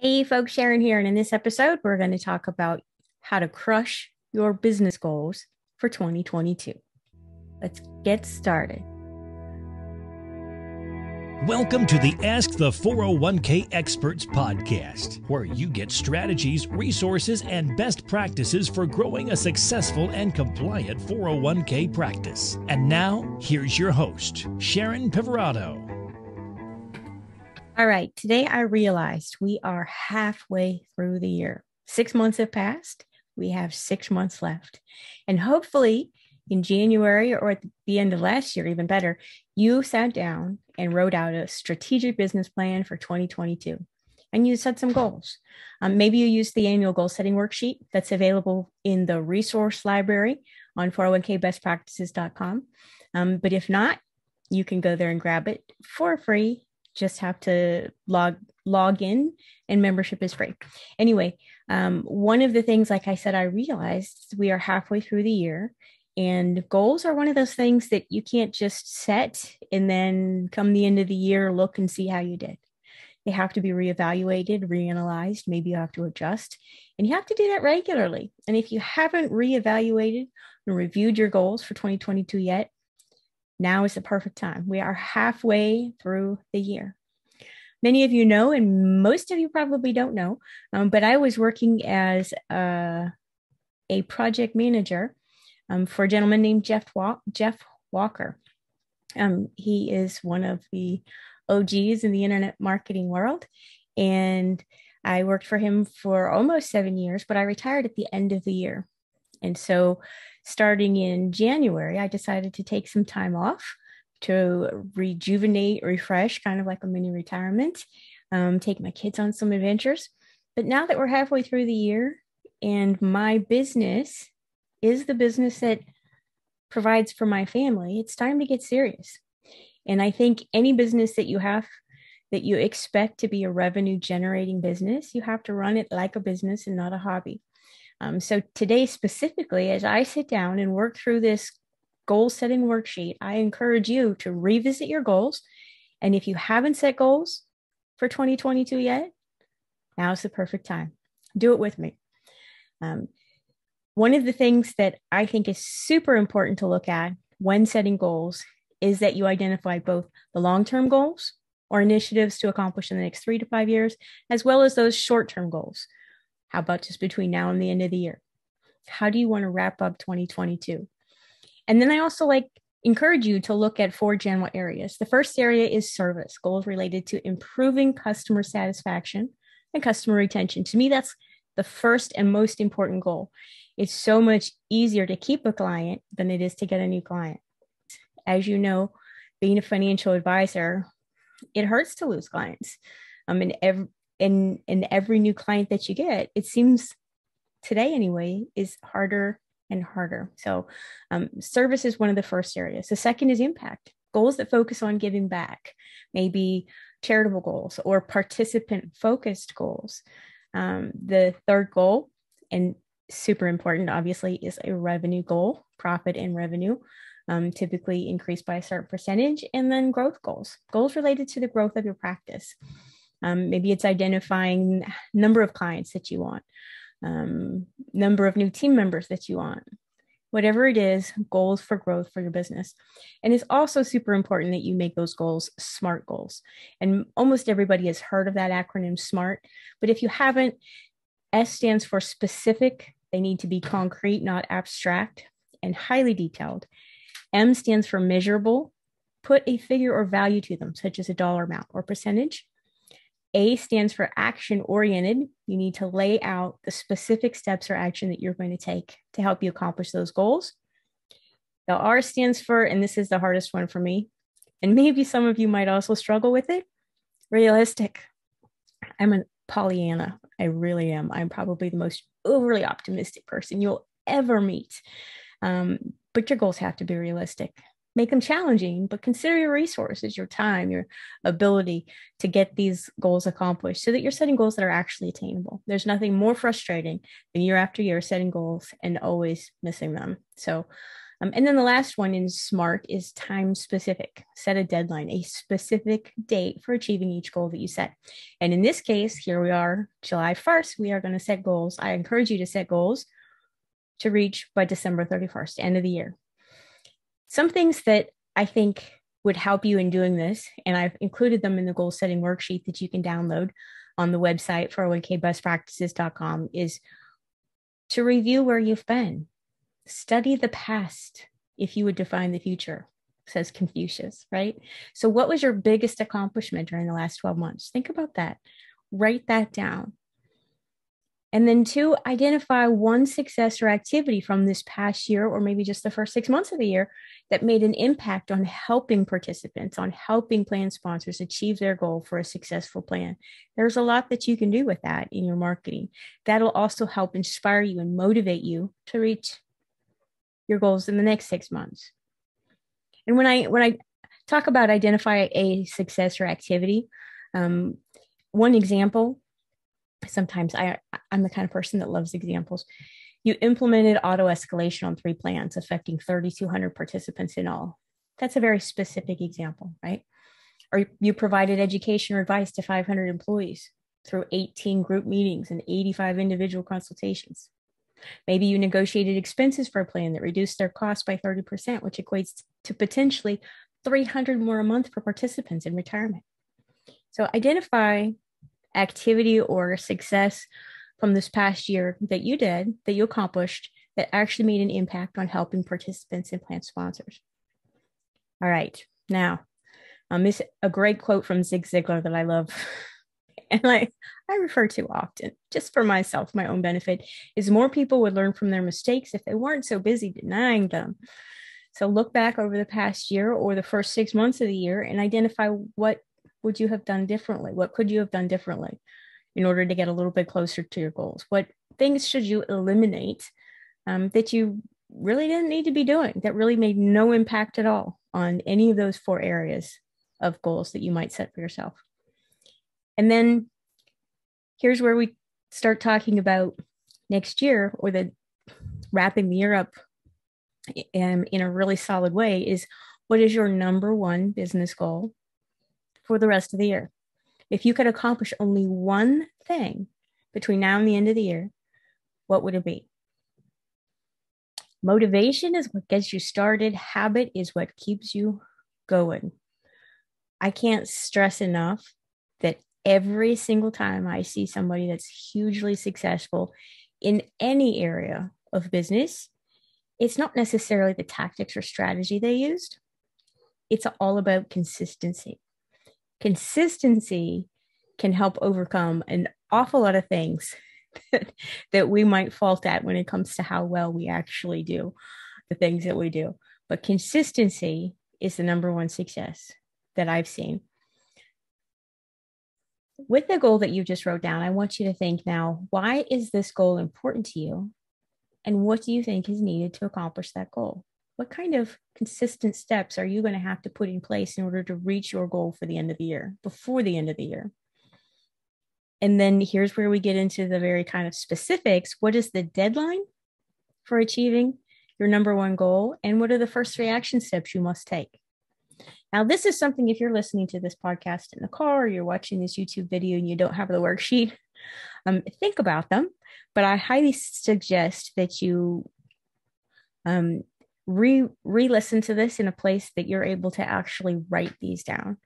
Hey folks, Sharon here, and in this episode, we're going to talk about how to crush your business goals for 2022. Let's get started. Welcome to the Ask the 401k Experts podcast, where you get strategies, resources, and best practices for growing a successful and compliant 401k practice. And now, here's your host, Sharon Pivirotto. All right, today I realized we are halfway through the year. 6 months have passed. We have 6 months left. And hopefully in January or at the end of last year, even better, you sat down and wrote out a strategic business plan for 2022. And you set some goals. Maybe you used the annual goal setting worksheet that's available in the resource library on 401kbestpractices.com. But if not, you can go there and grab it for free. Just have to log in, and membership is free. Anyway, one of the things, like I said, I realized we are halfway through the year, and goals are one of those things that you can't just set and then come the end of the year, look and see how you did. They have to be reevaluated, reanalyzed. Maybe you have to adjust, and you have to do that regularly. And if you haven't reevaluated and reviewed your goals for 2022 yet, now is the perfect time. We are halfway through the year. Many of you know, and most of you probably don't know, but I was working as a project manager for a gentleman named Jeff Walker. He is one of the OGs in the internet marketing world, and I worked for him for almost 7 years, but I retired at the end of the year. And so starting in January, I decided to take some time off to rejuvenate, refresh, kind of like a mini retirement, take my kids on some adventures. But now that we're halfway through the year and my business is the business that provides for my family, it's time to get serious. And I think any business that you have that you expect to be a revenue generating business, you have to run it like a business and not a hobby. So today specifically, as I sit down and work through this goal setting worksheet, I encourage you to revisit your goals. And if you haven't set goals for 2022 yet, now's the perfect time. Do it with me. One of the things that I think is super important to look at when setting goals is that you identify both the long-term goals or initiatives to accomplish in the next 3 to 5 years, as well as those short-term goals. How about just between now and the end of the year? How do you want to wrap up 2022? And then I also encourage you to look at 4 general areas. The first area is service, goals related to improving customer satisfaction and customer retention. To me, that's the first and most important goal. It's so much easier to keep a client than it is to get a new client. As you know, being a financial advisor, it hurts to lose clients. And every new client that you get, it seems today anyway, is harder and harder. So service is one of the first areas. The second is impact, goals that focus on giving back, maybe charitable goals or participant focused goals. The third goal, and super important, obviously, is a revenue goal, profit and revenue, typically increased by a certain percentage. And then growth goals related to the growth of your practice. Maybe it's identifying number of clients that you want, number of new team members that you want, whatever it is, goals for growth for your business. And it's also super important that you make those goals SMART goals. And almost everybody has heard of that acronym SMART, but if you haven't, S stands for specific. They need to be concrete, not abstract, and highly detailed. M stands for measurable. Put a figure or value to them, such as a dollar amount or percentage. A stands for action-oriented. You need to lay out the specific steps or action that you're going to take to help you accomplish those goals. The R stands for, and this is the hardest one for me, and maybe some of you might also struggle with it, realistic. I'm a Pollyanna. I really am. I'm probably the most overly optimistic person you'll ever meet. But your goals have to be realistic. Make them challenging, but consider your resources, your time, your ability to get these goals accomplished so that you're setting goals that are actually attainable. There's nothing more frustrating than year after year setting goals and always missing them. So And then the last one in SMART is time specific. Set a deadline, a specific date for achieving each goal that you set. And in this case, here we are, July 1st, we are going to set goals. I encourage you to set goals to reach by December 31st, end of the year. Some things that I think would help you in doing this, and I've included them in the goal setting worksheet that you can download on the website 401kbestpractices.com, is to review where you've been. Study the past if you would define the future, says Confucius, right? So what was your biggest accomplishment during the last 12 months? Think about that. Write that down. And then 2, identify one success or activity from this past year, or maybe just the first 6 months of the year, that made an impact on helping participants, on helping plan sponsors achieve their goal for a successful plan. There's a lot that you can do with that in your marketing. That'll also help inspire you and motivate you to reach your goals in the next 6 months. And when I talk about identify a success or activity, one example, sometimes I'm the kind of person that loves examples. You implemented auto escalation on 3 plans affecting 3,200 participants in all. That's a very specific example, right? Or you provided education or advice to 500 employees through 18 group meetings and 85 individual consultations. Maybe you negotiated expenses for a plan that reduced their cost by 30%, which equates to potentially $300 more a month for participants in retirement. So identify activity or success from this past year that you did, that you accomplished, that actually made an impact on helping participants and plan sponsors. All right. Now, this is a great quote from Zig Ziglar that I love. And I refer to often, just for myself, my own benefit, is more people would learn from their mistakes if they weren't so busy denying them. So look back over the past year or the first 6 months of the year and identify what would you have done differently? What could you have done differently in order to get a little bit closer to your goals? What things should you eliminate that you really didn't need to be doing, that really made no impact at all on any of those 4 areas of goals that you might set for yourself? And then here's where we start talking about next year, or the wrapping the year up in a really solid way, is what is your number one business goal for the rest of the year? If you could accomplish only one thing between now and the end of the year, what would it be? Motivation is what gets you started. Habit is what keeps you going. I can't stress enough that every single time I see somebody that's hugely successful in any area of business, it's not necessarily the tactics or strategy they used. It's all about consistency. Consistency can help overcome an awful lot of things that we might fault at when it comes to how well we actually do the things that we do. But consistency is the number one success that I've seen. With the goal that you just wrote down, I want you to think now, why is this goal important to you? And what do you think is needed to accomplish that goal? What kind of consistent steps are you going to have to put in place in order to reach your goal for the end of the year, before the end of the year? And then here's where we get into the very kind of specifics. What is the deadline for achieving your number one goal? And what are the first 3 action steps you must take? Now, this is something, if you're listening to this podcast in the car, or you're watching this YouTube video and you don't have the worksheet, think about them. But I highly suggest that you re-listen to this in a place that you're able to actually write these down.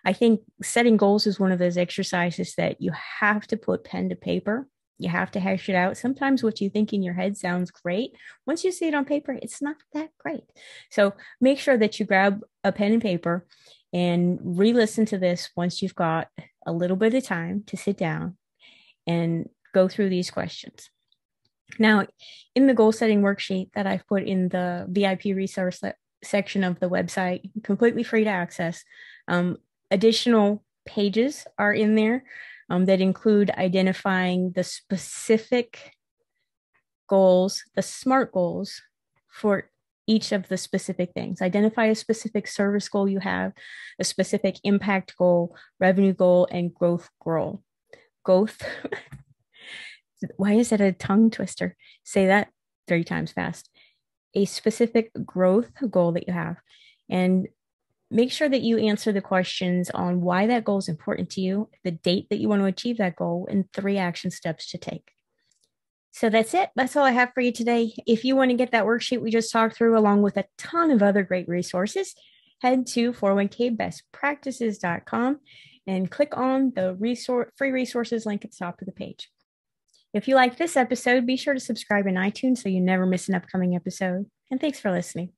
I think setting goals is one of those exercises that you have to put pen to paper. You have to hash it out. Sometimes what you think in your head sounds great. Once you see it on paper, it's not that great. So make sure that you grab a pen and paper and re-listen to this once you've got a little bit of time to sit down and go through these questions. Now, in the goal setting worksheet that I've put in the VIP resource section of the website, completely free to access, additional pages are in there that include identifying the specific goals, the SMART goals for each of the specific things. Identify a specific service goal you have, a specific impact goal, revenue goal, and growth goal. Growth. Why is it a tongue twister? Say that 3 times fast. a specific growth goal that you have. And make sure that you answer the questions on why that goal is important to you, the date that you want to achieve that goal, and 3 action steps to take. So that's it. That's all I have for you today. If you want to get that worksheet we just talked through, along with a ton of other great resources, head to 401kbestpractices.com and click on the free resources link at the top of the page. If you like this episode, be sure to subscribe in iTunes so you never miss an upcoming episode. And thanks for listening.